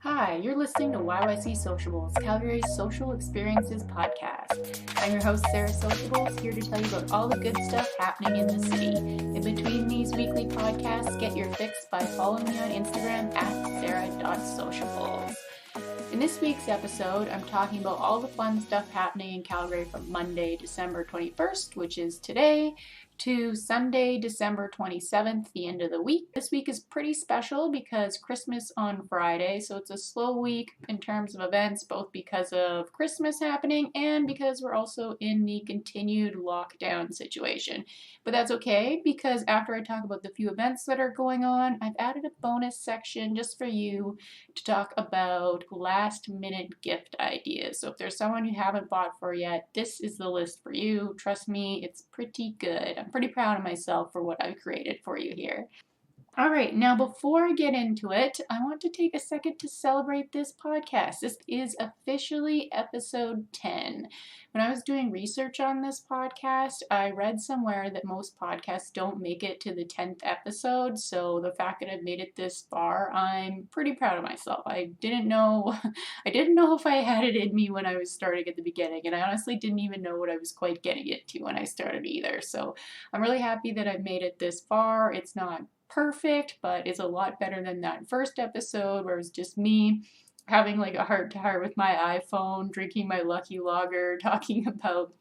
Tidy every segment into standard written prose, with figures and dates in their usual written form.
Hi, you're listening to YYC Sociables, Calgary's social experiences podcast. I'm your host, Sarah Sociables, here to tell you about all the good stuff happening in the city. In between these weekly podcasts, get your fix by following me on Instagram at sarah.sociables. In this week's episode, I'm talking about all the fun stuff happening in Calgary from Monday, December 21st, which is today, to Sunday, December 27th, the end of the week. This week is pretty special because Christmas on Friday, so it's a slow week in terms of events, both because of Christmas happening and because we're also in the continued lockdown situation. But that's okay, because after I talk about the few events that are going on, I've added a bonus section just for you to talk about last minute gift ideas. So if there's someone you haven't bought for yet, this is the list for you. Trust me, it's pretty good. I'm pretty proud of myself for what I've created for you here. All right, now before I get into it, I want to take a second to celebrate this podcast. This is officially episode 10. When I was doing research on this podcast, I read somewhere that most podcasts don't make it to the 10th episode, so the fact that I've made it this far, I'm pretty proud of myself. I didn't know if I had it in me when I was starting at the beginning, and I honestly didn't even know what I was quite getting into when I started either. So I'm really happy that I've made it this far. It's not perfect, but it's a lot better than that first episode where it was just me having like a heart to heart with my iPhone, drinking my Lucky Lager, talking about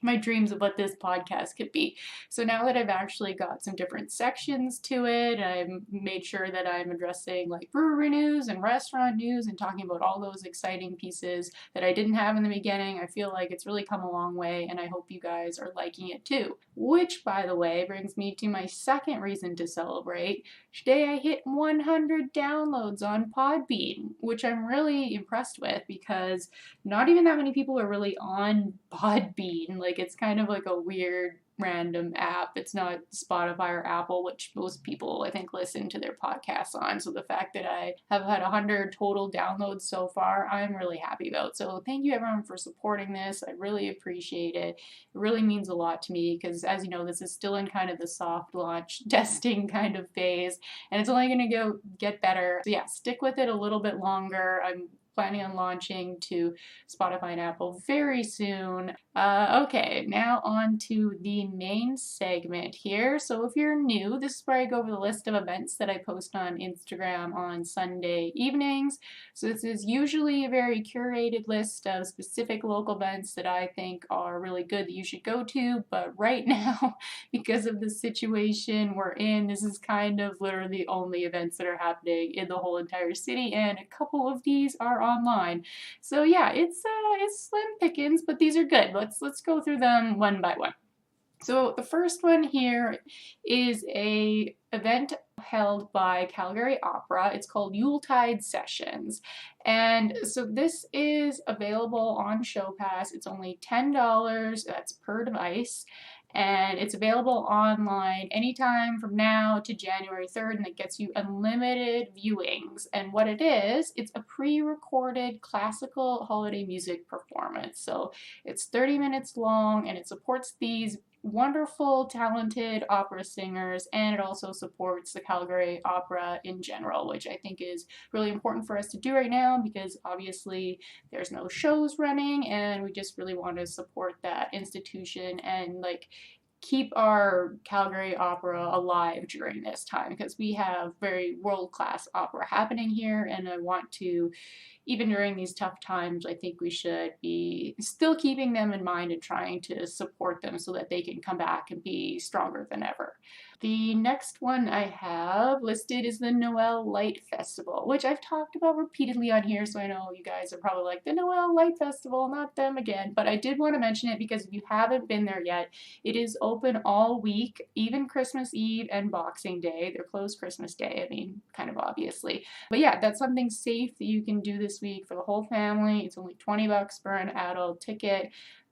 my dreams of what this podcast could be. So now that I've actually got some different sections to it, I've made sure that I'm addressing like brewery news and restaurant news and talking about all those exciting pieces that I didn't have in the beginning. I feel like it's really come a long way, and I hope you guys are liking it too. Which, by the way, brings me to my second reason to celebrate. Today I hit 100 downloads on Podbean, which I'm really impressed with because not even that many people are really on Podbean. Like, it's kind of like a weird random app. It's not Spotify or Apple, which most people I think listen to their podcasts on. So the fact that I have had 100 total downloads so far, I'm really happy about. So thank you everyone for supporting this. I really appreciate it. It really means a lot to me because, as you know, this is still in kind of the soft launch testing kind of phase, and it's only going to get better. So yeah, stick with it a little bit longer. I'm planning on launching to Spotify and Apple very soon. Okay, now on to the main segment here. So if you're new, this is where I go over the list of events that I post on Instagram on Sunday evenings. So this is usually a very curated list of specific local events that I think are really good that you should go to, but right now, because of the situation we're in, this is kind of literally the only events that are happening in the whole entire city, and a couple of these are online. So yeah, it's slim pickings, but these are good. Let's go through them one by one. So the first one here is a event held by Calgary Opera. It's called Yuletide Sessions. And so this is available on Show Pass. It's only $10, that's per device. And it's available online anytime from now to January 3rd, and it gets you unlimited viewings. And what it is, it's a pre-recorded classical holiday music performance. So it's 30 minutes long, and it supports these wonderful, talented opera singers, and it also supports the Calgary Opera in general, which I think is really important for us to do right now because obviously there's no shows running, and we just really want to support that institution and like keep our Calgary Opera alive during this time because we have very world-class opera happening here, and I want to, even during these tough times, I think we should be still keeping them in mind and trying to support them so that they can come back and be stronger than ever. The next one I have listed is the Noel Light Festival, which I've talked about repeatedly on here, so I know you guys are probably like, the Noel Light Festival, not them again, but I did want to mention it because if you haven't been there yet, it is open all week, even Christmas Eve and Boxing Day. They're closed Christmas Day, I mean, kind of obviously. But yeah, that's something safe that you can do this week for the whole family. It's only $20 for an adult ticket.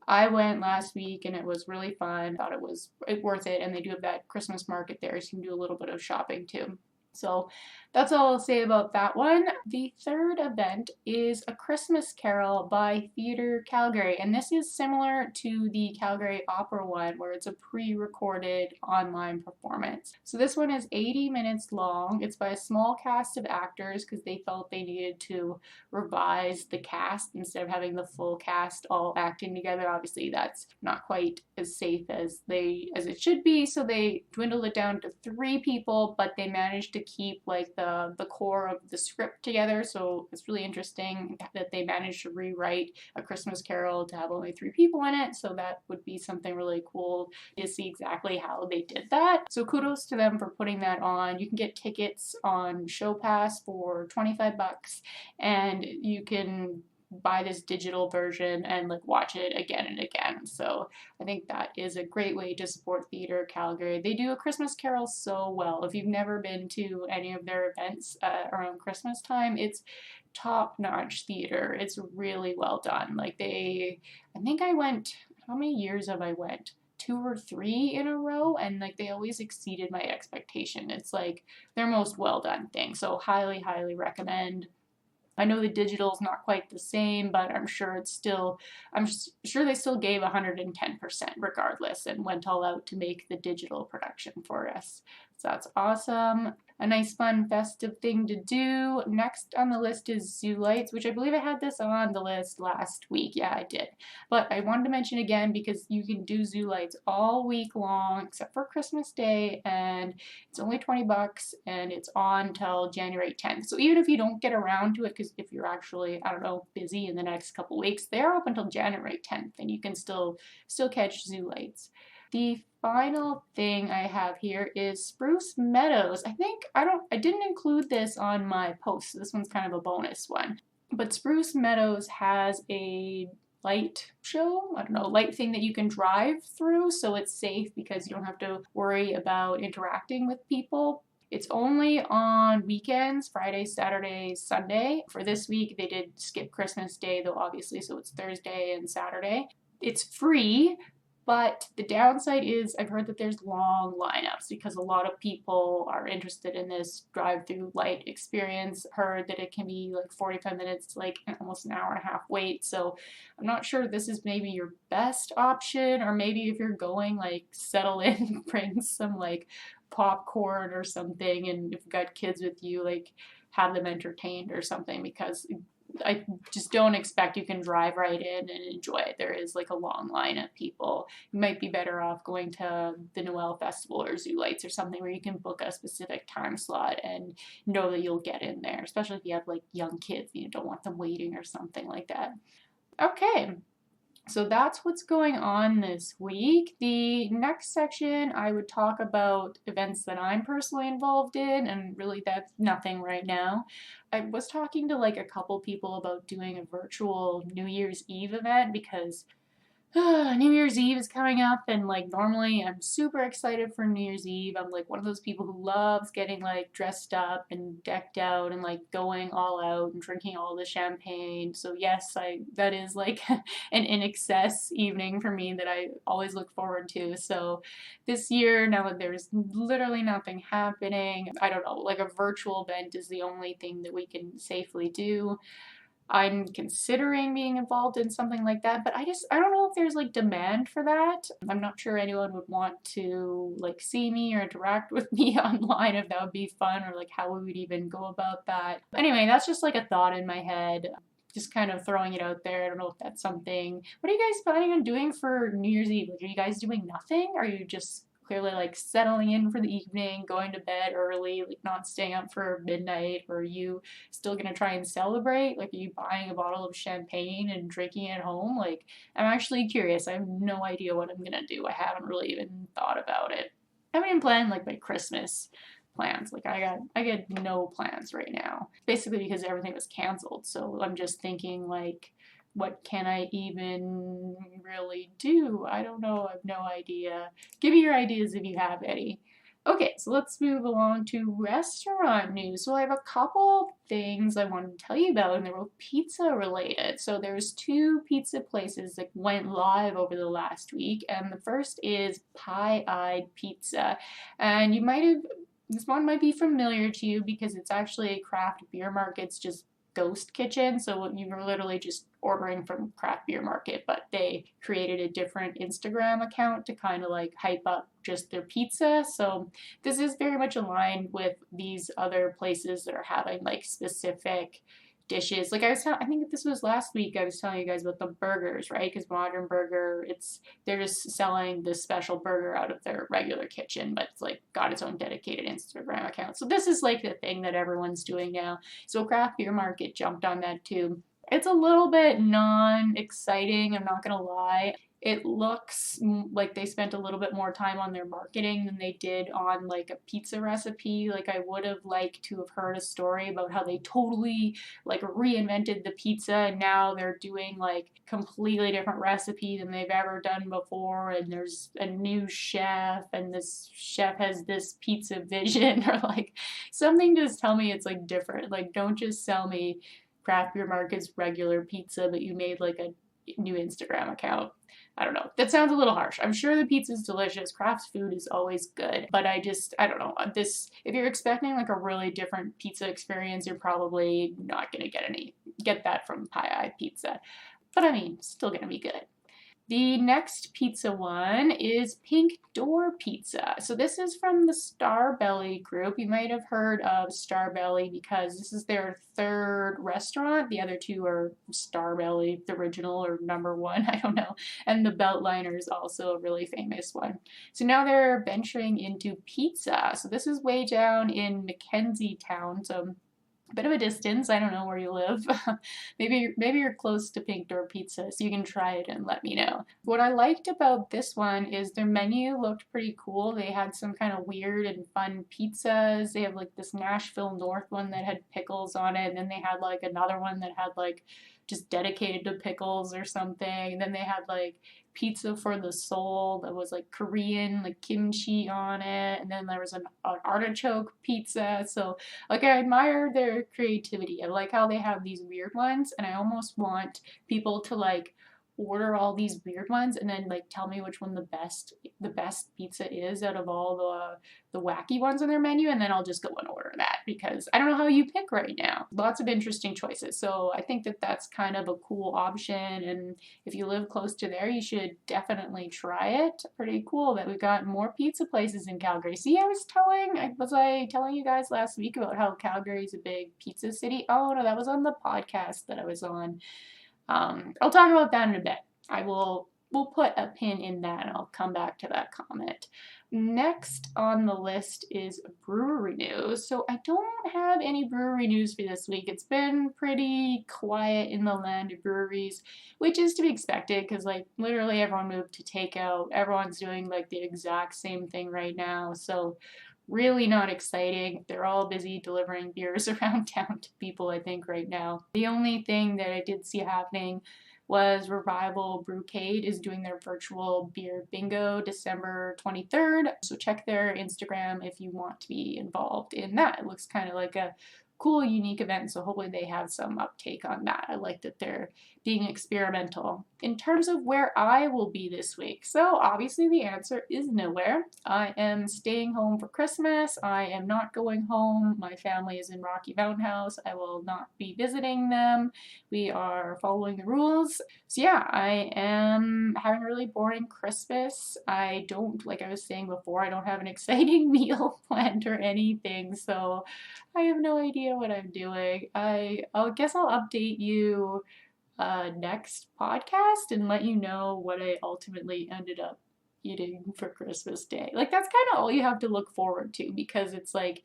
I went last week and it was really fun. Thought it was worth it, and they do have that Christmas market there, so you can do a little bit of shopping too. So that's all I'll say about that one. The third event is A Christmas Carol by Theatre Calgary, and this is similar to the Calgary Opera one, where it's a pre-recorded online performance. So this one is 80 minutes long. It's by a small cast of actors because they felt they needed to revise the cast instead of having the full cast all acting together. Obviously, that's not quite as safe as it should be, so they dwindled it down to 3 people, but they managed to keep like the core of the script together. So it's really interesting that they managed to rewrite A Christmas Carol to have only 3 people in it. So that would be something really cool to see exactly how they did that. So kudos to them for putting that on. You can get tickets on Show Pass for $25, and you can buy this digital version and like watch it again and again. So I think that is a great way to support Theatre Calgary. They do A Christmas Carol so well. If you've never been to any of their events around Christmas time, it's top-notch theater. It's really well done. Like I think I went, how many years have I went? 2 or 3 in a row, and like they always exceeded my expectation. It's like their most well done thing. So highly, highly recommend. I know the digital is not quite the same, but I'm sure they still gave 110% regardless and went all out to make the digital production for us. So that's awesome. A nice, fun, festive thing to do. Next on the list is Zoolights, which I believe I had this on the list last week. Yeah, I did. But I wanted to mention again because you can do Zoolights all week long except for Christmas Day, and it's only $20 and it's on till January 10th. So even if you don't get around to it, because if you're actually, I don't know, busy in the next couple weeks, they're up until January 10th and you can still catch Zoolights. The final thing I have here is Spruce Meadows. I didn't include this on my post, so this one's kind of a bonus one. But Spruce Meadows has a light show, light thing that you can drive through, so it's safe because you don't have to worry about interacting with people. It's only on weekends, Friday, Saturday, Sunday. For this week, they did skip Christmas Day, though, obviously, so it's Thursday and Saturday. It's free, but the downside is I've heard that there's long lineups because a lot of people are interested in this drive-through light experience. Heard that it can be like 45 minutes, like almost an hour and a half wait. So I'm not sure this is maybe your best option, or maybe if you're going, like settle in, bring some like popcorn or something, and if you've got kids with you, like have them entertained or something, because I just don't expect you can drive right in and enjoy it. There is like a long line of people. You might be better off going to the Noel Festival or Zoolights or something where you can book a specific time slot and know that you'll get in there, especially if you have like young kids and you don't want them waiting or something like that. Okay. So that's what's going on this week. The next section, I would talk about events that I'm personally involved in, and really that's nothing right now. I was talking to like a couple people about doing a virtual New Year's Eve event because New Year's Eve is coming up, and like normally I'm super excited for New Year's Eve. I'm like one of those people who loves getting like dressed up and decked out and like going all out and drinking all the champagne. So yes, that is like an in excess evening for me that I always look forward to. So this year, now that there's literally nothing happening, I don't know, like a virtual event is the only thing that we can safely do. I'm considering being involved in something like that, but I don't know if there's like demand for that. I'm not sure anyone would want to like see me or interact with me online, if that would be fun, or like how we would even go about that. Anyway, that's just like a thought in my head. Just kind of throwing it out there. I don't know if that's something. What are you guys planning on doing for New Year's Eve? Like, are you guys doing nothing? Are you just clearly like settling in for the evening, going to bed early, like not staying up for midnight? Or are you still gonna try and celebrate? Like, are you buying a bottle of champagne and drinking it at home? Like, I'm actually curious. I have no idea what I'm gonna do. I haven't really even thought about it. I haven't even planned like my Christmas plans. Like I got no plans right now. Basically because everything was canceled. So I'm just thinking like, what can I even really do? I don't know. I have no idea. Give me your ideas if you have any. Okay, so let's move along to restaurant news. So I have a couple things I wanted to tell you about, and they're both pizza related. So there's 2 pizza places that went live over the last week, and the first is Pie Eyed Pizza. And you might have this one might be familiar to you because it's actually a craft beer market's just ghost kitchen. So you're literally just ordering from craft beer market, but they created a different Instagram account to kind of like hype up just their pizza. So this is very much aligned with these other places that are having like specific dishes. Like I think this was last week I was telling you guys about the burgers, right? Because Modern Burger, they're just selling this special burger out of their regular kitchen, but it's like got its own dedicated Instagram account. So this is like the thing that everyone's doing now. So Craft Beer Market jumped on that too. It's a little bit non-exciting, I'm not gonna lie. It looks like they spent a little bit more time on their marketing than they did on like a pizza recipe. Like I would have liked to have heard a story about how they totally like reinvented the pizza and now they're doing like completely different recipe than they've ever done before, and there's a new chef and this chef has this pizza vision or like something. Just tell me it's like different. Like don't just sell me Craft Beer Market's regular pizza, but you made like a new Instagram account. I don't know. That sounds a little harsh. I'm sure the pizza's delicious. Craft food is always good, but I don't know. If you're expecting like a really different pizza experience, you're probably not gonna get that from Pie Eye Pizza. But I mean, still gonna be good. The next pizza one is Pink Door Pizza. So this is from the Starbelly group. You might have heard of Starbelly because this is their third restaurant. The other two are Starbelly, the original, or number one, I don't know. And the Beltliner is also a really famous one. So now they're venturing into pizza. So this is way down in Mackenzie Town. So a bit of a distance. I don't know where you live. maybe you're close to Pink Door Pizza, so you can try it and let me know. What I liked about this one is their menu looked pretty cool. They had some kind of weird and fun pizzas. They have like this Nashville North one that had pickles on it, and then they had like another one that had like just dedicated to pickles or something. And then they had like pizza for the soul that was like Korean, like kimchi on it. And then there was an artichoke pizza. So like I admire their creativity. I like how they have these weird ones, and I almost want people to like order all these weird ones and then like tell me which one the best pizza is out of all the wacky ones on their menu, and then I'll just go and order that because I don't know how you pick right now. Lots of interesting choices. So I think that that's kind of a cool option, and if you live close to there, you should definitely try it. Pretty cool that we've got more pizza places in Calgary. See, was I telling you guys last week about how Calgary is a big pizza city? Oh no, that was on the podcast that I was on. I'll talk about that in a bit. We'll put a pin in that and I'll come back to that comment. Next on the list is brewery news. So I don't have any brewery news for this week. It's been pretty quiet in the land of breweries, which is to be expected because like literally everyone moved to takeout. Everyone's doing like the exact same thing right now. So really not exciting. They're all busy delivering beers around town to people, I think, right now. The only thing that I did see happening was Revival Brewcade is doing their virtual beer bingo December 23rd. So check their Instagram if you want to be involved in that. It looks kind of like a cool, unique event, so hopefully they have some uptake on that. I like that they're being experimental. In terms of where I will be this week, so obviously the answer is nowhere. I am staying home for Christmas. I am not going home. My family is in Rocky Mountain House. I will not be visiting them. We are following the rules. So yeah, I am having a really boring Christmas. I don't, like I was saying before, I don't have an exciting meal planned or anything, so I have no idea what I'm doing. I guess I'll update you next podcast and let you know what I ultimately ended up eating for Christmas Day. Like that's kind of all you have to look forward to because it's like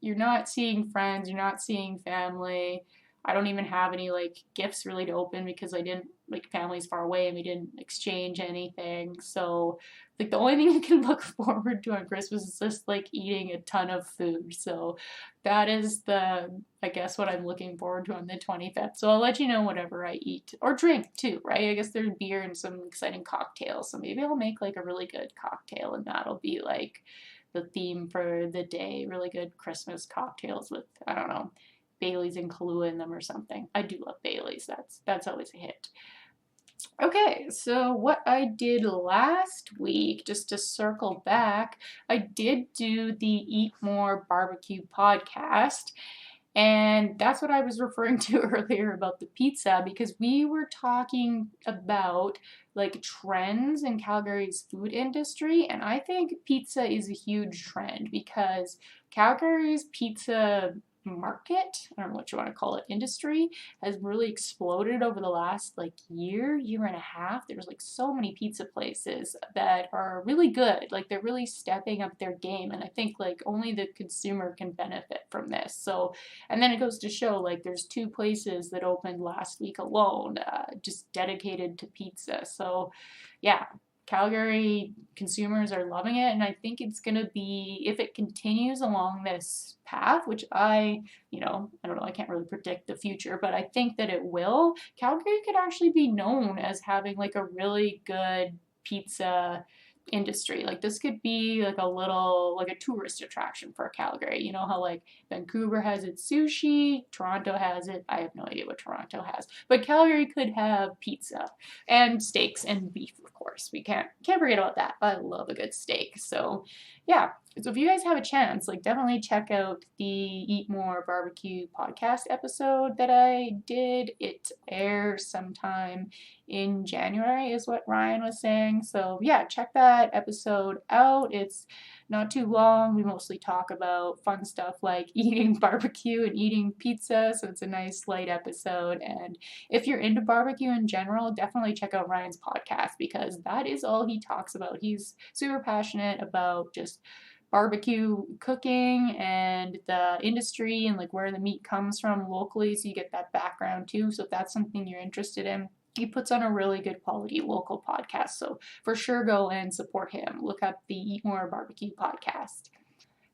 you're not seeing friends, you're not seeing family. I don't even have any like gifts really to open because I didn't like family's far away and we didn't exchange anything. So like the only thing you can look forward to on Christmas is just like eating a ton of food. So that is I guess what I'm looking forward to on the 25th. So I'll let you know whatever I eat or drink too, right? I guess there's beer and some exciting cocktails. So maybe I'll make like a really good cocktail and that'll be like the theme for the day. Really good Christmas cocktails with, I don't know, Bailey's and Kahlua in them or something. I do love Bailey's. That's always a hit. Okay, so what I did last week, just to circle back, I did do the Eat More Barbecue podcast. And that's what I was referring to earlier about the pizza, because we were talking about like trends in Calgary's food industry. And I think pizza is a huge trend because Calgary's pizza market, I don't know what you want to call it, industry, has really exploded over the last like year and a half. There's like so many pizza places that are really good. Like they're really stepping up their game. And I think like only the consumer can benefit from this. So, and then it goes to show like there's 2 places that opened last week alone, just dedicated to pizza. So yeah, Calgary consumers are loving it, and I think it's going to be, if it continues along this path, which I don't know, I can't really predict the future, but I think that it will. Calgary could actually be known as having like a really good pizza industry. Like this could be like a little, like a tourist attraction for Calgary. You know how like Vancouver has its sushi, Toronto has it. I have no idea what Toronto has, but Calgary could have pizza and steaks and beef, of course. We can't forget about that. I love a good steak. So yeah. So if you guys have a chance, like definitely check out the Eat More Barbecue podcast episode that I did. It airs sometime in January is what Ryan was saying. So yeah, check that episode out. It's not too long. We mostly talk about fun stuff like eating barbecue and eating pizza. So it's a nice light episode. And if you're into barbecue in general, definitely check out Ryan's podcast because that is all he talks about. He's super passionate about just barbecue cooking and the industry and like where the meat comes from locally, so you get that background too. So if that's something you're interested in, he puts on a really good quality local podcast. So for sure go and support him. Look up the Eat More Barbecue podcast.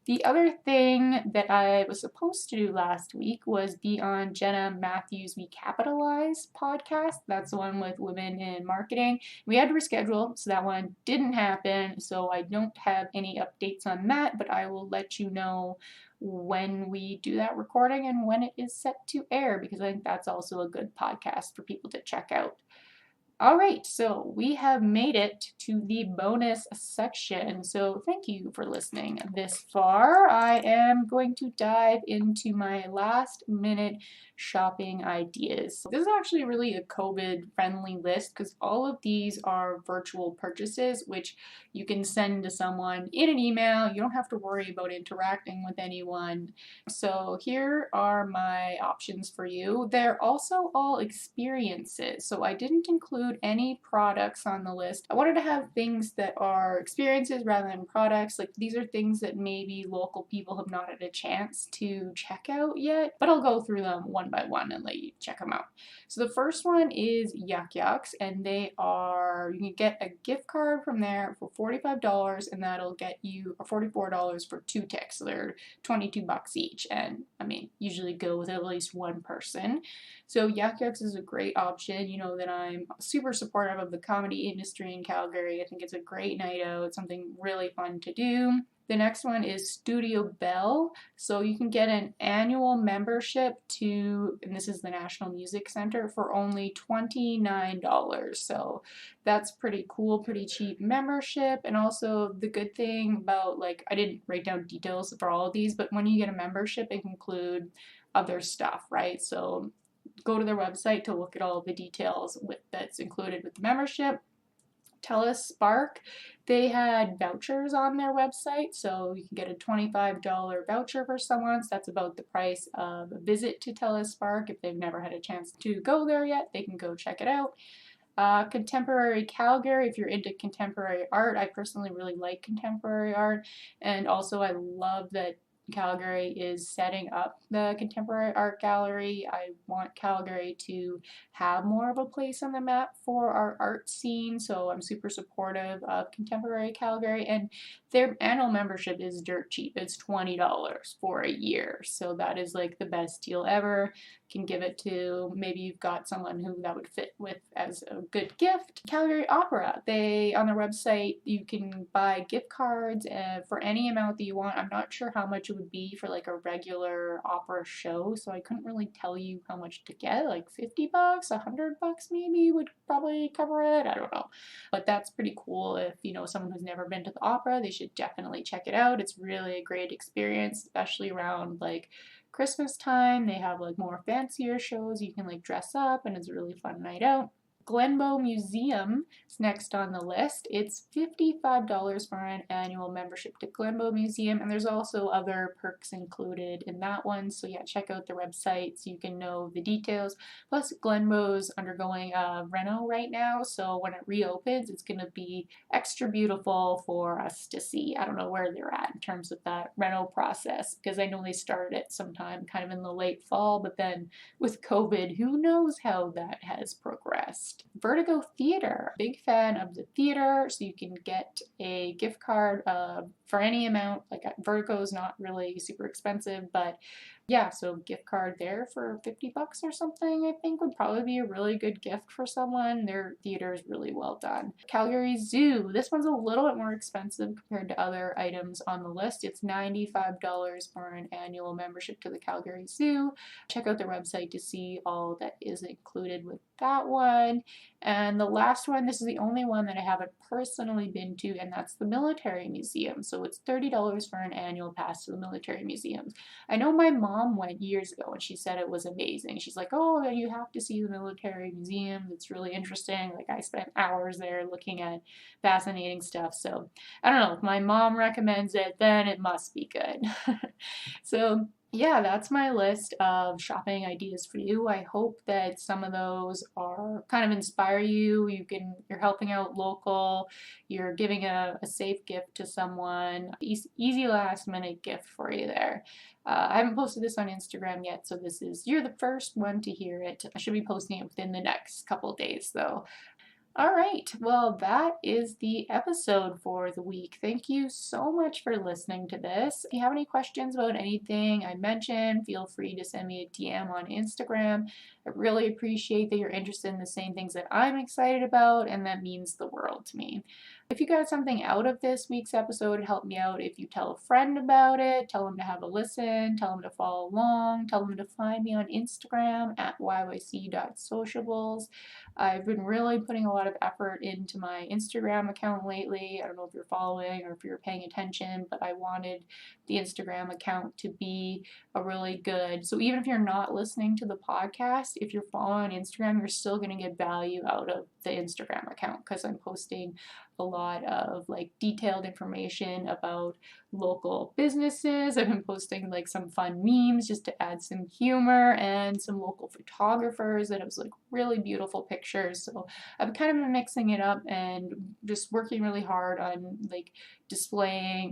The other thing that I was supposed to do last week was be on Jenna Matthews' We Capitalize podcast. That's the one with women in marketing. We had to reschedule, so that one didn't happen. So I don't have any updates on that, but I will let you know when we do that recording and when it is set to air, because I think that's also a good podcast for people to check out. All right, so we have made it to the bonus section. So thank you for listening this far. I am going to dive into my last minute shopping ideas. This is actually really a COVID-friendly list because all of these are virtual purchases, which you can send to someone in an email. You don't have to worry about interacting with anyone. So here are my options for you. They're also all experiences. So I didn't include any products on the list. I wanted to have things that are experiences rather than products. Like these are things that maybe local people have not had a chance to check out yet, but I'll go through them one by one and let you check them out. So the first one is Yuck Yucks, and you can get a gift card from there for $45, and that'll get you $44 for 2 ticks. So they're $22 each, and I mean, usually go with at least one person. So Yuck Yucks is a great option. You know that I'm super supportive of the comedy industry in Calgary. I think it's a great night out. It's something really fun to do. The next one is Studio Bell. So you can get an annual membership to, and this is the National Music Center, for only $29. So that's pretty cool, pretty cheap membership. And also the good thing about, like, I didn't write down details for all of these, but when you get a membership, it can include other stuff, right? So go to their website to look at all of the details that's included with the membership. TELUS Spark, they had vouchers on their website, so you can get a $25 voucher for someone. So that's about the price of a visit to TELUS Spark. If they've never had a chance to go there yet, they can go check it out. Contemporary Calgary, if you're into contemporary art. I personally really like contemporary art, and also I love that Calgary is setting up the Contemporary Art Gallery. I want Calgary to have more of a place on the map for our art scene, so I'm super supportive of Contemporary Calgary, and their annual membership is dirt cheap. It's $20 for a year, so that is like the best deal ever. can give it to. Maybe you've got someone who that would fit with as a good gift. Calgary Opera, on their website, you can buy gift cards for any amount that you want. I'm not sure how much it would be for like a regular opera show, so I couldn't really tell you how much to get. Like $50, $100 maybe would probably cover it. I don't know. But that's pretty cool. If you know someone who's never been to the opera, they should definitely check it out. It's really a great experience, especially around like Christmas time. They have like more fancier shows. You can like dress up, and it's a really fun night out. Glenbo Museum is next on the list. It's $55 for an annual membership to Glenbo Museum, and there's also other perks included in that one. So yeah, check out the website so you can know the details. Plus, Glenbo's undergoing a reno right now, so when it reopens, it's going to be extra beautiful for us to see. I don't know where they're at in terms of that reno process, because I know they started it sometime kind of in the late fall, but then with COVID, who knows how that has progressed. Vertigo Theater. Big fan of the theater, so you can get a gift card for any amount. Like Vertigo is not really super expensive, but yeah, so gift card there for $50 or something, I think would probably be a really good gift for someone. Their theater is really well done. Calgary Zoo. This one's a little bit more expensive compared to other items on the list. It's $95 for an annual membership to the Calgary Zoo. Check out their website to see all that is included with that one. And the last one, this is the only one that I haven't personally been to, and that's the Military Museum. So it's $30 for an annual pass to the Military Museum. I know my mom went years ago and she said it was amazing. She's like, oh, you have to see the Military Museum. It's really interesting. Like I spent hours there looking at fascinating stuff. So I don't know, if my mom recommends it, then it must be good. So yeah, that's my list of shopping ideas for you. I hope that some of those are kind of inspire you. You're helping out local, you're giving a safe gift to someone. Easy last minute gift for you there. I haven't posted this on Instagram yet, so you're the first one to hear it. I should be posting it within the next couple days though. All right, well, that is the episode for the week. Thank you so much for listening to this. If you have any questions about anything I mentioned, feel free to send me a DM on Instagram. I really appreciate that you're interested in the same things that I'm excited about, and that means the world to me. If you got something out of this week's episode, help me out if you tell a friend about it, tell them to have a listen, tell them to follow along, tell them to find me on Instagram at YYC.sociables. I've been really putting a lot of effort into my Instagram account lately. I don't know if you're following or if you're paying attention, but I wanted the Instagram account to be a really good, so even if you're not listening to the podcast, if you're following on Instagram, you're still going to get value out of the Instagram account, because I'm posting a lot of like detailed information about local businesses. I've been posting like some fun memes just to add some humor, and some local photographers that have like really beautiful pictures. So I've kind of been mixing it up and just working really hard on like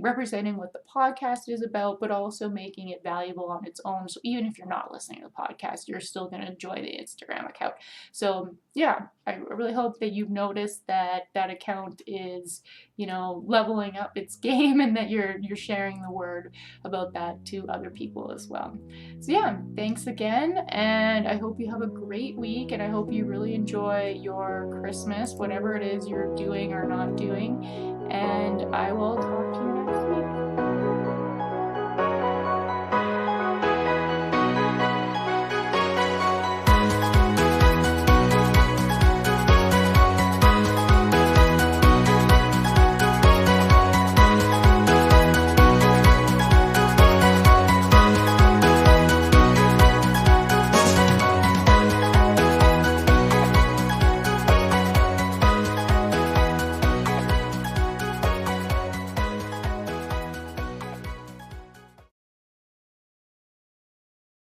representing what the podcast is about, but also making it valuable on its own. So even if you're not listening to the podcast, you're still going to enjoy the Instagram account. So yeah, I really hope that you've noticed that account is, leveling up its game, and that you're sharing the word about that to other people as well. So yeah, thanks again, and I hope you have a great week, and I hope you really enjoy your Christmas, whatever it is you're doing or not doing, and I will talk to you next time.